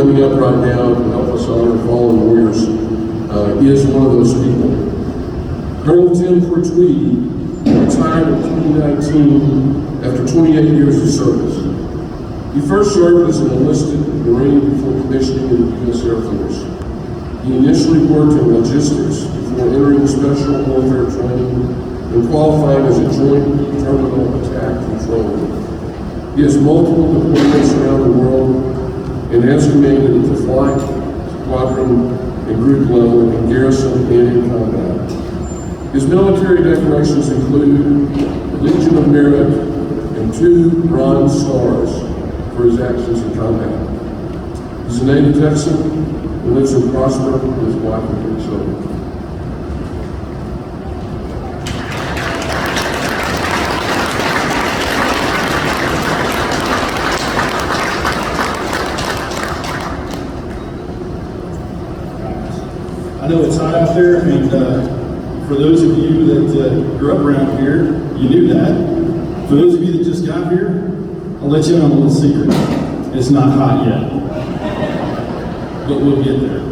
coming up right now to help us honor fallen warriors is one of those people. Colonel Tim Pertwee retired in 2019 after 28 years of service. He first served as an enlisted Marine before commissioning in the U.S. Air Force. He initially worked in logistics before entering special warfare training and qualifying as a joint terminal attack controller. He has multiple deployments around the world and has commanded at the flight, squadron, and group level in garrison and in combat. His military decorations include the Legion of Merit and 2 Bronze Stars for his actions in combat. He's a native Texan who lives in Prosper with his wife and 3 children. I know it's hot out there, and for those of you that grew up around here, you knew that. For those of you that just got here, I'll let you in on a little secret. It's not hot yet, but we'll get there.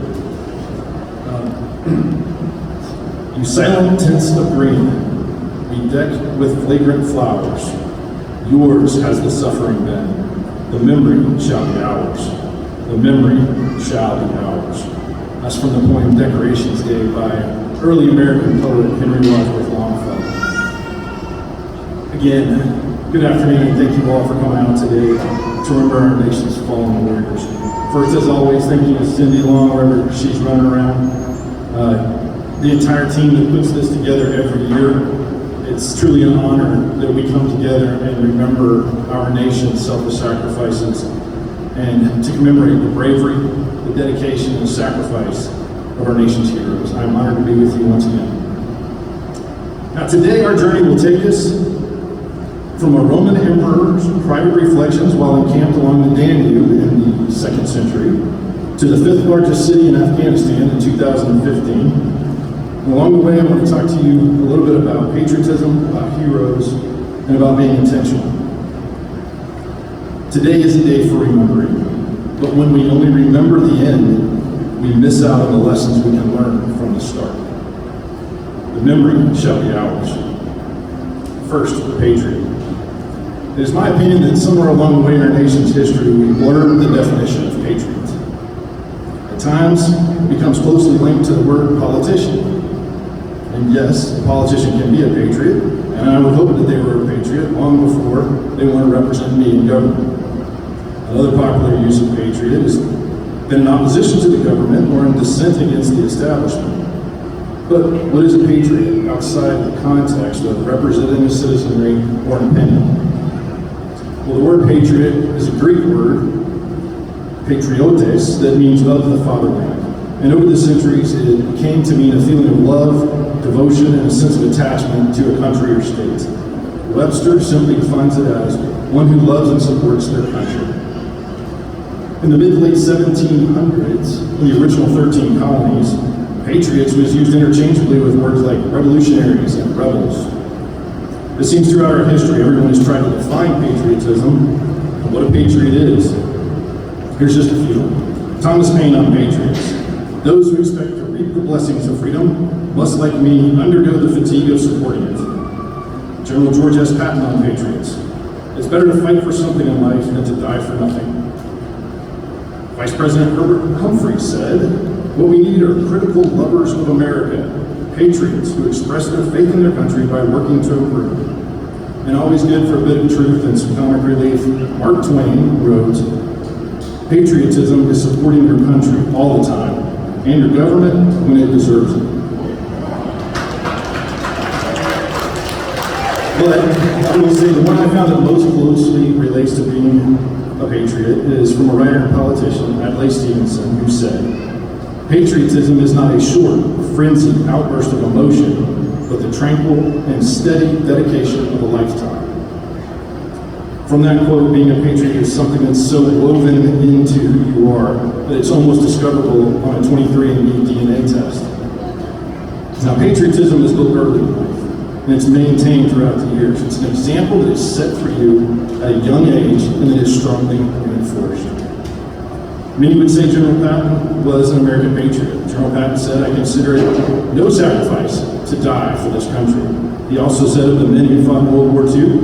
You silent tents of green, we deck with flagrant flowers. Yours has the suffering been. The memory shall be ours. The memory shall be ours. That's from the poem Decorations Day by early American poet Henry Wadsworth Longfellow. Again, good afternoon, and thank you all for coming out today to remember our nation's fallen warriors. First, as always, thank you to Cindy Long, wherever she's running around. The entire team that puts this together every year. It's truly an honor that we come together and remember our nation's selfless sacrifices and to commemorate the bravery, the dedication, and the sacrifice of our nation's heroes. I'm honored to be with you once again. Now today our journey will take us from a Roman emperor's private reflections while encamped along the Danube in the 2nd century to the 5th largest city in Afghanistan in 2015. And along the way I want to talk to you a little bit about patriotism, about heroes, and about being intentional. Today is a day for remembering, but when we only remember the end, we miss out on the lessons we can learn from the start. The memory shall be ours. First, the patriot. It is my opinion that somewhere along the way in our nation's history, we blurred the definition of patriot. At times, it becomes closely linked to the word politician. And yes, a politician can be a patriot, and I would hope that they were a patriot long before they want to represent me in government. Another popular use of patriot has been in opposition to the government or in dissent against the establishment. But what is a patriot outside the context of representing a citizenry or an opinion? Well, the word patriot is a Greek word, patriotes, that means of the fatherland. And over the centuries, it came to mean a feeling of love, devotion, and a sense of attachment to a country or state. Webster simply defines it as one who loves and supports their country. In the mid-late 1700s, in the original 13 colonies, patriots was used interchangeably with words like revolutionaries and rebels. It seems throughout our history, everyone has tried to define patriotism and what a patriot is. Here's just a few. Thomas Paine on patriots. Those who expect to reap the blessings of freedom must, like me, undergo the fatigue of supporting it. General George S. Patton on patriots. It's better to fight for something in life than to die for nothing. Vice President Herbert Humphrey said, what we need are critical lovers of America, patriots who express their faith in their country by working to improve. And always good for a bit of truth and some comic relief, Mark Twain wrote, patriotism is supporting your country all the time, and your government when it deserves it. But I will say the one I found that most closely relates to being a patriot is from a writer and politician, Adlai Stevenson, who said, patriotism is not a short, frenzied outburst of emotion, but the tranquil and steady dedication of a lifetime. From that quote, being a patriot is something that's so woven into who you are that it's almost discoverable on a 23andMe DNA test. Now, patriotism is built early in life, and it's maintained throughout the years. It's an example that is set for you at a young age, and it is strongly reinforced. Many would say General Patton was an American patriot. General Patton said, "I consider it no sacrifice to die for this country." He also said of the men who fought in World War II,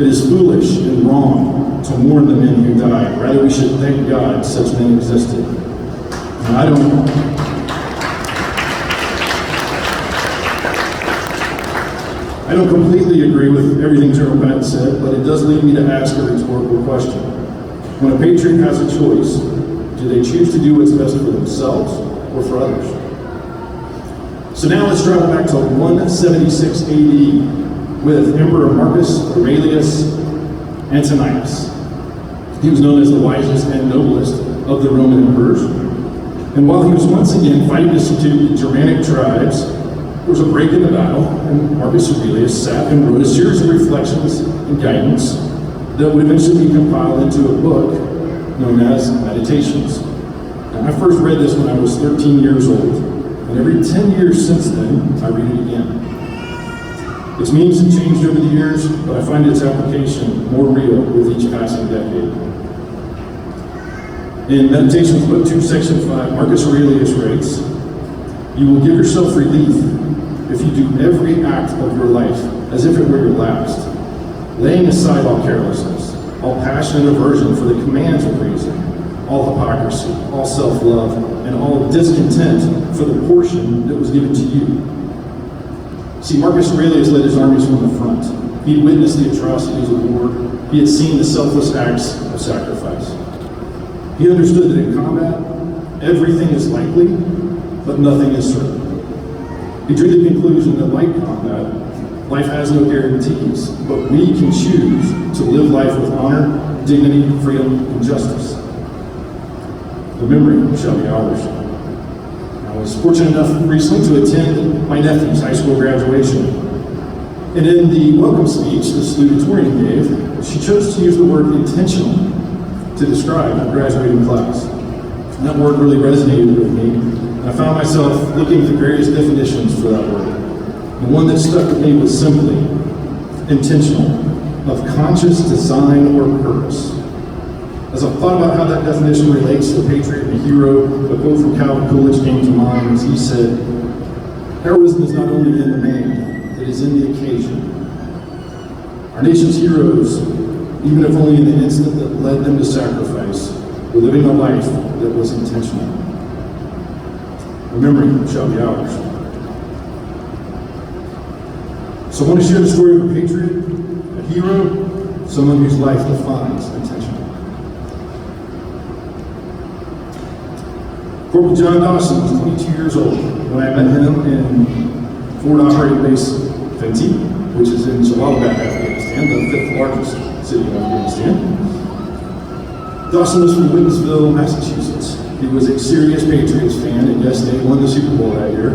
"It is foolish and wrong to mourn the men who died. Rather, we should thank God such men existed." And I don't completely agree with everything General Patton said, but it does lead me to ask a rhetorical question. When a patriot has a choice, do they choose to do what's best for themselves or for others? So now let's travel back to 176 AD with Emperor Marcus Aurelius Antoninus. He was known as the wisest and noblest of the Roman emperors. And while he was once again fighting to subdue the Germanic tribes, there was a break in the battle, and Marcus Aurelius sat and wrote a series of reflections and guidance that would eventually be compiled into a book known as Meditations. And I first read this when I was 13 years old, and every 10 years since then, I read it again. Its meanings have changed over the years, but I find its application more real with each passing decade. In Meditations, Book 2, Section 5, Marcus Aurelius writes, "You will give yourself relief if you do every act of your life as if it were your last, laying aside all carelessness, all passion and aversion for the commands of reason, all hypocrisy, all self-love, and all discontent for the portion that was given to you." See, Marcus Aurelius led his armies from the front. He had witnessed the atrocities of war. He had seen the selfless acts of sacrifice. He understood that in combat, everything is likely, but nothing is certain. He drew the conclusion that like combat, life has no guarantees, but we can choose to live life with honor, dignity, freedom, and justice. The memory shall be ours. I was fortunate enough recently to attend my nephew's high school graduation. And in the welcome speech the salutatorian gave, she chose to use the word intentional to describe the graduating class. And that word really resonated with me. And I found myself looking at the various definitions for that word. The one that stuck with me was simply intentional, of conscious design or purpose. As I thought about how that definition relates to a patriot and a hero, a quote from Calvin Coolidge came to mind as he said, "Heroism is not only in the man, it is in the occasion." Our nation's heroes, even if only in the instant that led them to sacrifice, were living a life that was intentional. The memory shall be ours. So I want to share the story of a patriot, a hero, someone whose life defines intention. Corporal John Dawson was 22 years old when I met him in Forward Operating Base Fenty, which is in Jalalabad, Afghanistan, the 5th largest city in Afghanistan. Dawson was from Winsville, Massachusetts. He was a serious Patriots fan, and yes, they won the Super Bowl that year.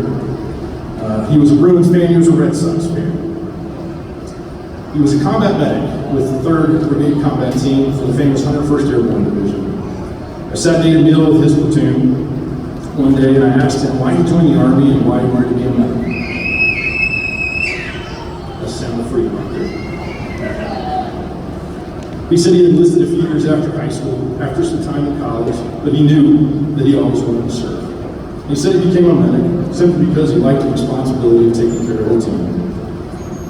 He was a Bruins fan, he was a Red Sox fan. He was a combat medic with the 3rd Brigade Combat Team for the famous 101st Airborne Division. I sat and ate a meal with his platoon one day, and I asked him why he joined the Army and why he wanted to be a medic. That's the sound of freedom right there. He said he had enlisted a few years after high school, after some time in college, but he knew that he always wanted to serve. He said he became a medic simply because he liked the responsibility of taking care of the team.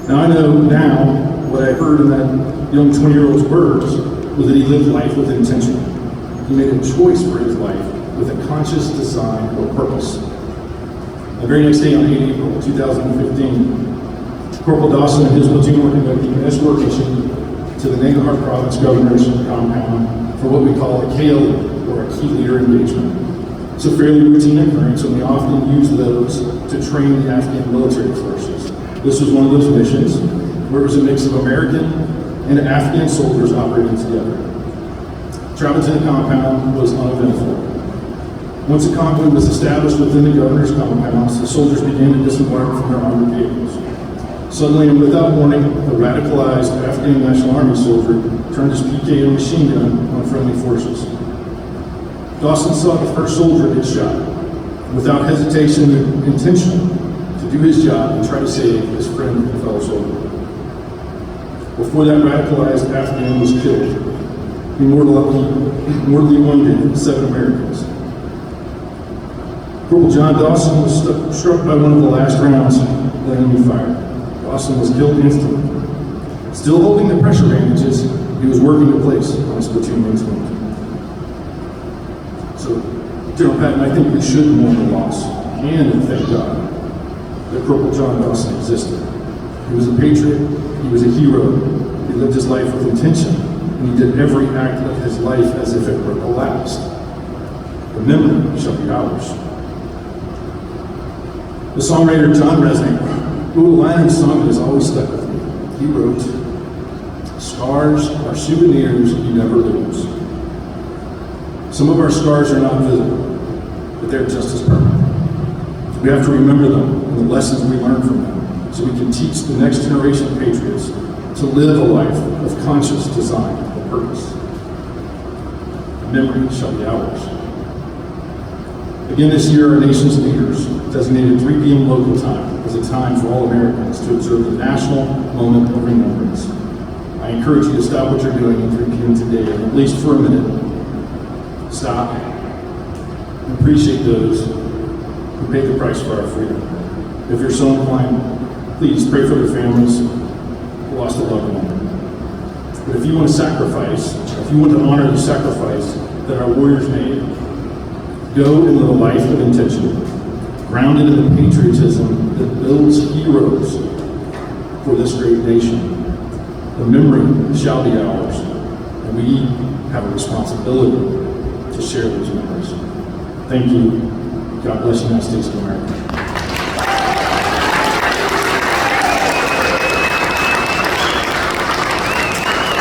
Now I know now what I heard in that young 20-year-old's words was that he lived life with intention. He made a choice for his life with a conscious design or purpose. The very next day on 8 April 2015, Corporal Dawson and his platoon were conducting an escort mission to the Nangarhar Province Governor's compound for what we call a KLE, or a key leader engagement. It's a fairly routine occurrence, and we often use those to train the Afghan military forces. This was one of those missions where it was a mix of American and Afghan soldiers operating together. Travel to the compound was uneventful. Once a convoy was established within the governor's compounds, the soldiers began to disembark from their armored vehicles. Suddenly and without warning, a radicalized Afghan National Army soldier turned his PKM machine gun on friendly forces. Dawson saw the first soldier get shot. Without hesitation and intention, to do his job and try to save his friend and fellow soldier. Before that radicalized Afghan was killed, He mortally wounded 7 Americans. Corporal John Dawson was struck by one of the last rounds that enemy fired. Dawson was killed instantly. Still holding the pressure bandages, he was working to place on his platoon mate's wound. So, General Patton, I think we should mourn the loss and thank God that Corporal John Dawson existed. He was a patriot, he was a hero, he lived his life with intention, and he did every act of his life as if it were the last. The memory shall be ours. The songwriter John Resnick wrote a line in a song that has always stuck with me. He wrote, "Scars are souvenirs you never lose." Some of our scars are not visible, but they're just as permanent. We have to remember them and the lessons we learn from them, so we can teach the next generation of patriots to live a life of conscious design and purpose. Memory shall be ours. Again this year, our nation's leaders designated 3 p.m. local time as a time for all Americans to observe the national moment of remembrance. I encourage you to stop what you're doing at 3 p.m. today, and at least for a minute, stop and appreciate those who paid the price for our freedom. If you're so inclined, please pray for their families who lost a loved one. But if you want to sacrifice, if you want to honor the sacrifice that our warriors made, go and live a life of intention, grounded in the patriotism that builds heroes for this great nation. The memory shall be ours, and we have a responsibility to share those memories. Thank you. God bless the United States of America.